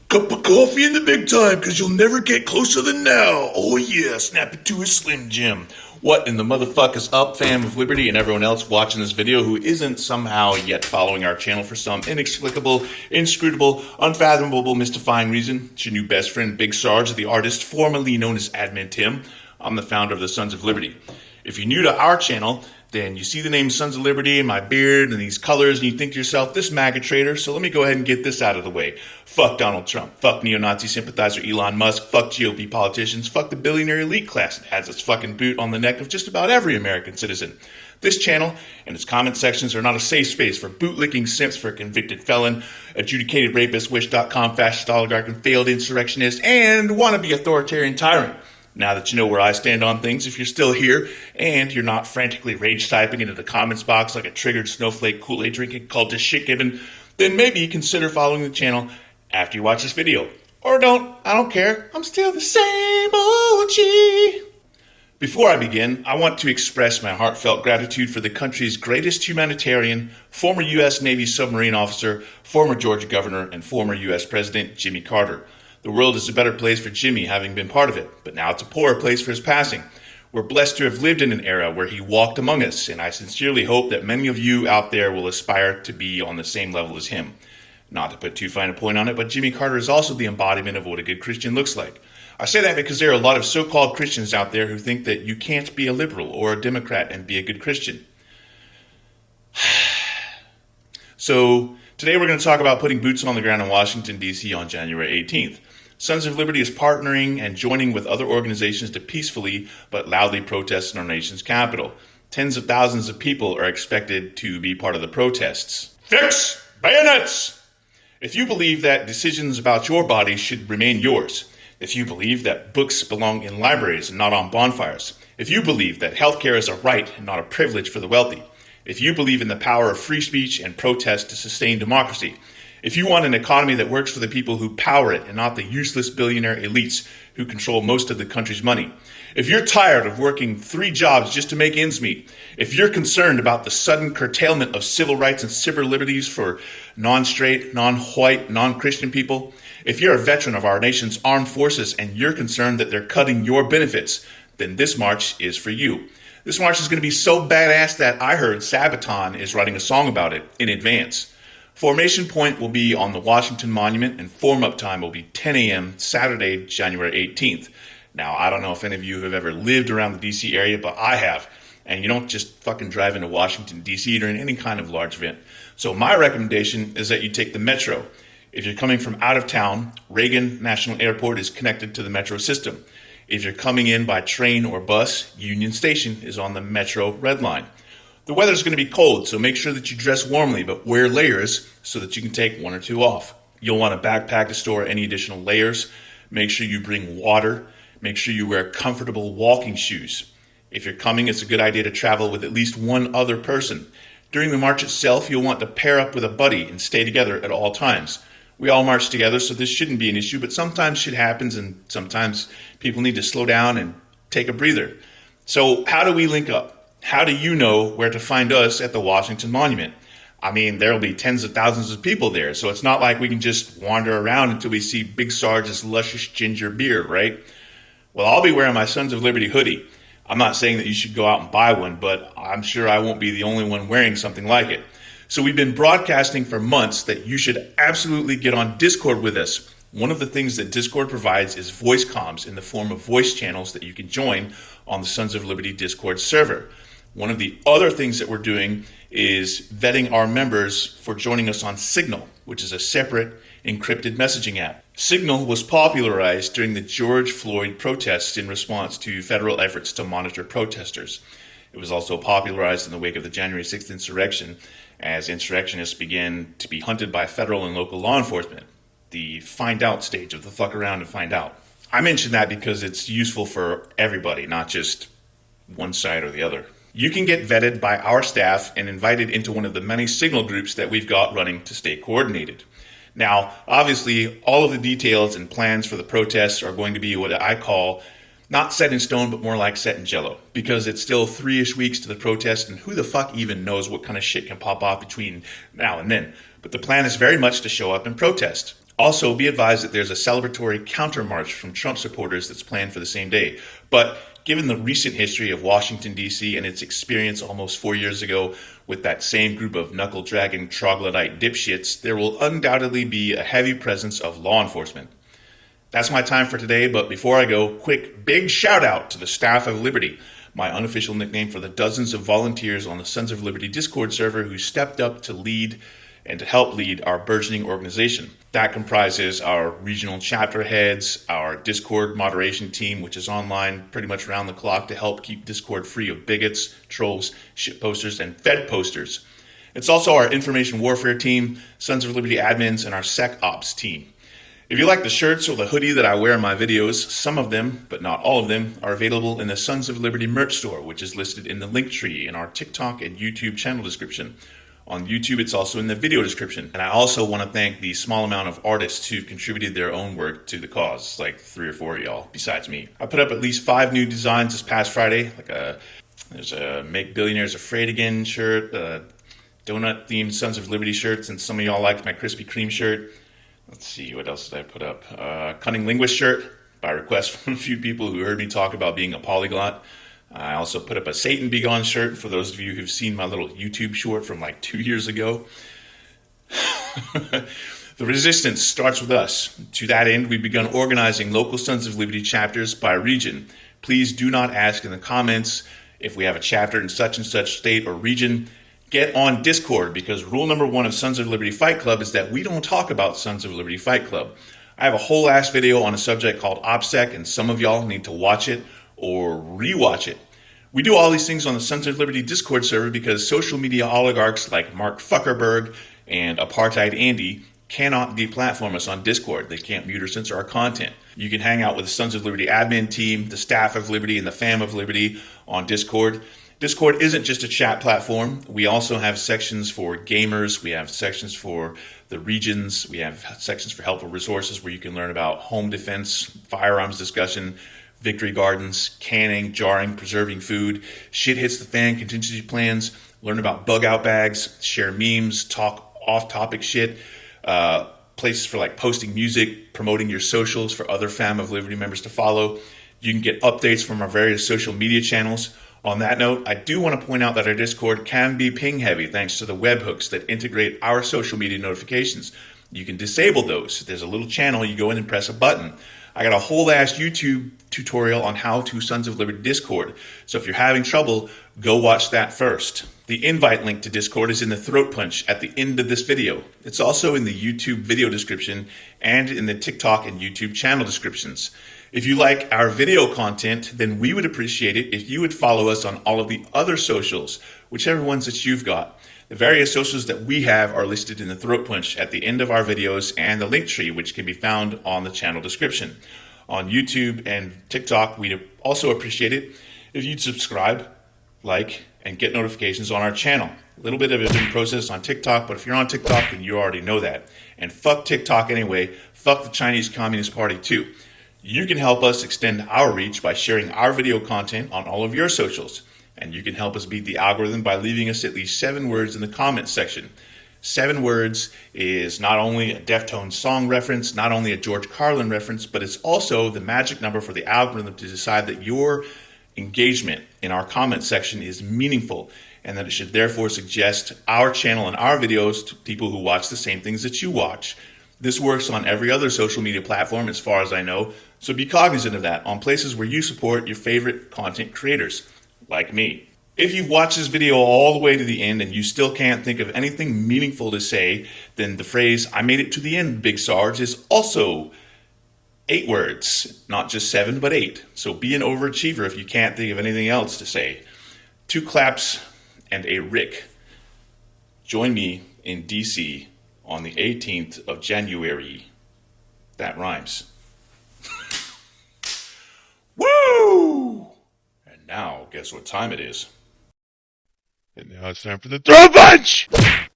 Cup of coffee in the big time, cause you'll never get closer than now. Oh yeah, snap it to a Slim Jim. What in the motherfuck is up, fam of Liberty and everyone else watching this video who isn't somehow yet following our channel for some inexplicable, inscrutable, unfathomable, mystifying reason? It's your new best friend, Big Sarge, the artist formerly known as Admin Tim. I'm the founder of the Sons of Liberty. If you're new to our channel, then you see the name Sons of Liberty and my beard and these colors, and you think to yourself, this MAGA traitor, so let me go ahead and get this out of the way. Fuck Donald Trump, fuck neo-Nazi sympathizer Elon Musk, fuck GOP politicians, fuck the billionaire elite class that has its fucking boot on the neck of just about every American citizen. This channel and its comment sections are not a safe space for bootlicking simps for a convicted felon, adjudicated rapist, wish.com fascist oligarch and failed insurrectionist, and wannabe authoritarian tyrant. Now that you know where I stand on things, if you're still here and you're not frantically rage typing into the comments box like a triggered snowflake Kool-Aid drinking cultist shit given, then maybe consider following the channel after you watch this video. Or don't, I don't care, I'm still the same OG. Before I begin, I want to express my heartfelt gratitude for the country's greatest humanitarian, former U.S. Navy submarine officer, former Georgia governor, and former U.S. President Jimmy Carter. The world is a better place for Jimmy having been part of it, but now it's a poorer place for his passing. We're blessed to have lived in an era where he walked among us, and I sincerely hope that many of you out there will aspire to be on the same level as him. Not to put too fine a point on it, but Jimmy Carter is also the embodiment of what a good Christian looks like. I say that because there are a lot of so-called Christians out there who think that you can't be a liberal or a Democrat and be a good Christian. So today we're going to talk about putting boots on the ground in Washington, D.C. on January 18th. Sons of Liberty is partnering and joining with other organizations to peacefully but loudly protest in our nation's capital. Tens of thousands of people are expected to be part of the protests. Fix bayonets! If you believe that decisions about your body should remain yours, if you believe that books belong in libraries and not on bonfires, if you believe that healthcare is a right and not a privilege for the wealthy, if you believe in the power of free speech and protest to sustain democracy, if you want an economy that works for the people who power it and not the useless billionaire elites who control most of the country's money, if you're tired of working 3 jobs just to make ends meet, if you're concerned about the sudden curtailment of civil rights and civil liberties for non-straight, non-white, non-Christian people, if you're a veteran of our nation's armed forces and you're concerned that they're cutting your benefits, then this march is for you. This march is going to be so badass that I heard Sabaton is writing a song about it in advance. Formation point will be on the Washington Monument, and form-up time will be 10 a.m. Saturday, January 18th. Now, I don't know if any of you have ever lived around the D.C. area, but I have. And you don't just fucking drive into Washington, D.C. during any kind of large event. So my recommendation is that you take the Metro. If you're coming from out of town, Reagan National Airport is connected to the Metro system. If you're coming in by train or bus, Union Station is on the Metro Red Line. The weather's going to be cold, so make sure that you dress warmly, but wear layers so that you can take 1 or 2 off. You'll want a backpack to store any additional layers. Make sure you bring water. Make sure you wear comfortable walking shoes. If you're coming, it's a good idea to travel with at least 1 other person. During the march itself, you'll want to pair up with a buddy and stay together at all times. We all march together, so this shouldn't be an issue, but sometimes shit happens and sometimes people need to slow down and take a breather. So how do we link up? How do you know where to find us at the Washington Monument? I mean, there'll be tens of thousands of people there, so it's not like we can just wander around until we see Big Sarge's luscious ginger beer, right? Well, I'll be wearing my Sons of Liberty hoodie. I'm not saying that you should go out and buy one, but I'm sure I won't be the only one wearing something like it. So we've been broadcasting for months that you should absolutely get on Discord with us. One of the things that Discord provides is voice comms in the form of voice channels that you can join on the Sons of Liberty Discord server. One of the other things that we're doing is vetting our members for joining us on Signal, which is a separate encrypted messaging app. Signal was popularized during the George Floyd protests in response to federal efforts to monitor protesters. It was also popularized in the wake of the January 6th insurrection as insurrectionists began to be hunted by federal and local law enforcement. The find out stage of the fuck around and find out. I mention that because it's useful for everybody, not just one side or the other. You can get vetted by our staff and invited into one of the many Signal groups that we've got running to stay coordinated. Now, obviously, all of the details and plans for the protests are going to be what I call not set in stone, but more like set in jello, because it's still 3-ish weeks to the protest, and who the fuck even knows what kind of shit can pop off between now and then. But the plan is very much to show up and protest. Also, be advised that there's a celebratory countermarch from Trump supporters that's planned for the same day. But given the recent history of Washington, D.C. and its experience almost 4 years ago with that same group of knuckle-dragging troglodyte dipshits, there will undoubtedly be a heavy presence of law enforcement. That's my time for today, but before I go, quick big shout out to the Staff of Liberty, my unofficial nickname for the dozens of volunteers on the Sons of Liberty Discord server who stepped up to lead and to help lead our burgeoning organization. That comprises our regional chapter heads, our Discord moderation team, which is online pretty much around the clock to help keep Discord free of bigots, trolls, shit posters, and Fed posters. It's also our information warfare team, Sons of Liberty admins, and our Sec Ops team. If you like the shirts or the hoodie that I wear in my videos, some of them, but not all of them, are available in the Sons of Liberty merch store, which is listed in the link tree in our TikTok and YouTube channel description. On YouTube, it's also in the video description. And I also want to thank the small amount of artists who contributed their own work to the cause, like 3 or 4 of y'all, besides me. I put up at least 5 new designs this past Friday. There's a Make Billionaires Afraid Again shirt, donut-themed Sons of Liberty shirts, and some of y'all liked my Krispy Kreme shirt. Let's see, what else did I put up? Cunning Linguist shirt, by request from a few people who heard me talk about being a polyglot. I also put up a Satan Be Gone shirt for those of you who've seen my little YouTube short from like 2 years ago. The resistance starts with us. To that end, we've begun organizing local Sons of Liberty chapters by region. Please do not ask in the comments if we have a chapter in such and such state or region. Get on Discord, because rule number 1 of Sons of Liberty Fight Club is that we don't talk about Sons of Liberty Fight Club. I have a whole ass video on a subject called OPSEC, and some of y'all need to watch it or rewatch it. We do all these things on the Sons of Liberty Discord server because social media oligarchs like Mark Zuckerberg and Apartheid Andy cannot deplatform us on Discord. They can't mute or censor our content. You can hang out with the Sons of Liberty admin team, the Staff of Liberty, and the Fam of Liberty on Discord. Discord isn't just a chat platform. We also have sections for gamers. We have sections for the regions. We have sections for helpful resources where you can learn about home defense, firearms discussion, victory gardens, canning, jarring, preserving food, shit hits the fan, contingency plans, learn about bug out bags, share memes, talk off-topic shit, places for like posting music, promoting your socials for other Fam of Liberty members to follow. You can get updates from our various social media channels. On that note, I do want to point out that our Discord can be ping heavy thanks to the webhooks that integrate our social media notifications. You can disable those. There's a little channel, you go in and press a button. I got a whole ass YouTube tutorial on how to Sons of Liberty Discord. So if you're having trouble, go watch that first. The invite link to Discord is in the Throatpunch at the end of this video. It's also in the YouTube video description and in the TikTok and YouTube channel descriptions. If you like our video content, then we would appreciate it if you would follow us on all of the other socials, whichever ones that you've got. The various socials that we have are listed in the Throatpunch at the end of our videos and the link tree, which can be found on the channel description. On YouTube and TikTok, we'd also appreciate it if you'd subscribe, like, and get notifications on our channel. A little bit of a different process on TikTok, but if you're on TikTok, then you already know that. And fuck TikTok anyway. Fuck the Chinese Communist Party too. You can help us extend our reach by sharing our video content on all of your socials. And you can help us beat the algorithm by leaving us at least 7 words in the comments section. 7 words is not only a Deftones song reference, not only a George Carlin reference, but it's also the magic number for the algorithm to decide that your engagement in our comment section is meaningful and that it should therefore suggest our channel and our videos to people who watch the same things that you watch. This works on every other social media platform as far as I know, so be cognizant of that on places where you support your favorite content creators, like me. If you've watched this video all the way to the end and you still can't think of anything meaningful to say, then the phrase, "I made it to the end, Big Sarge," is also 8 words, not just 7, but 8. So be an overachiever if you can't think of anything else to say. 2 claps and a Rick. Join me in DC on the 18th of January. That rhymes. Woo! And now, guess what time it is? And now it's time for the Throatpunch!